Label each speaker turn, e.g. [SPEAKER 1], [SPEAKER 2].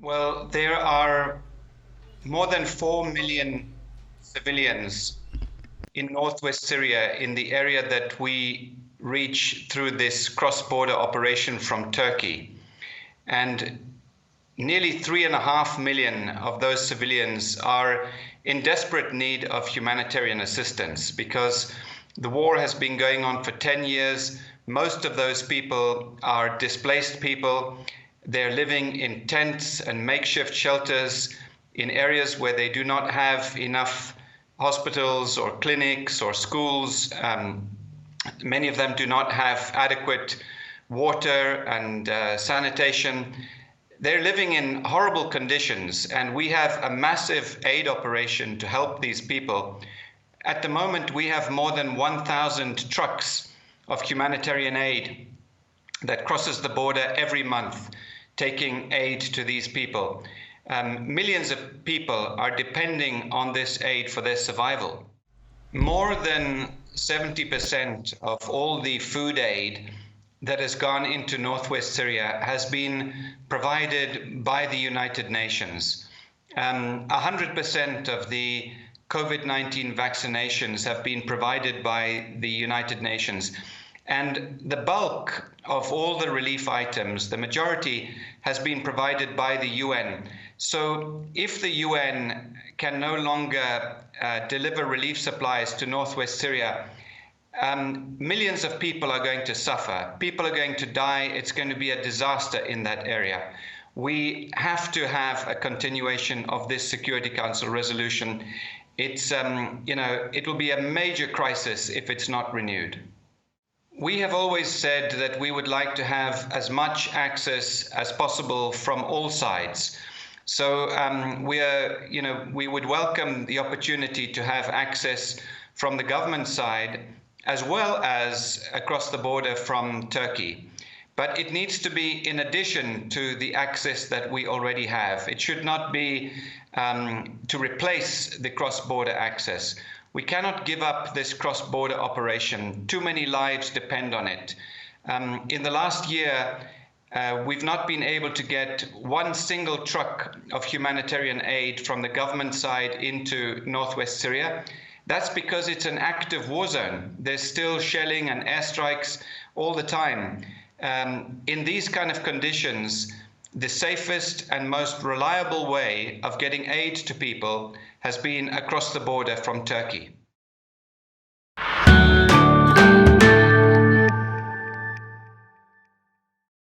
[SPEAKER 1] Well, there are more than 4 million civilians in northwest Syria, in the area that we reach through this cross-border operation from Turkey. And nearly 3.5 million of those civilians are in desperate need of humanitarian assistance because the war has been going on for 10 years. Most of those people are displaced people. They're living in tents and makeshift shelters in areas where they do not have enough hospitals or clinics or schools. Many of them do not have adequate water and sanitation. They're living in horrible conditions, and we have a massive aid operation to help these people. At the moment, we have more than 1,000 trucks of humanitarian aid that crosses the border every month, taking aid to these people. Millions of people are depending on this aid for their survival. More than 70% of all the food aid that has gone into northwest Syria has been provided by the United Nations. 100% of the COVID-19 vaccinations have been provided by the United Nations. And the bulk of all the relief items, the majority, has been provided by the UN. So if the UN can no longer deliver relief supplies to northwest Syria, millions of people are going to suffer. People are going to die. It's going to be a disaster in that area. We have to have a continuation of this Security Council resolution. It's, it will be a major crisis if it's not renewed. We have always said that we would like to have as much access as possible from all sides. So we would welcome the opportunity to have access from the government side as well as across the border from Turkey. But it needs to be in addition to the access that we already have. It should not be to replace the cross-border access. We cannot give up this cross-border operation. Too many lives depend on it. In the last year, we've not been able to get one single truck of humanitarian aid from the government side into northwest Syria. That's because it's an active war zone. There's still shelling and airstrikes all the time. In these kind of conditions, the safest and most reliable way of getting aid to people has been across the border from Turkey.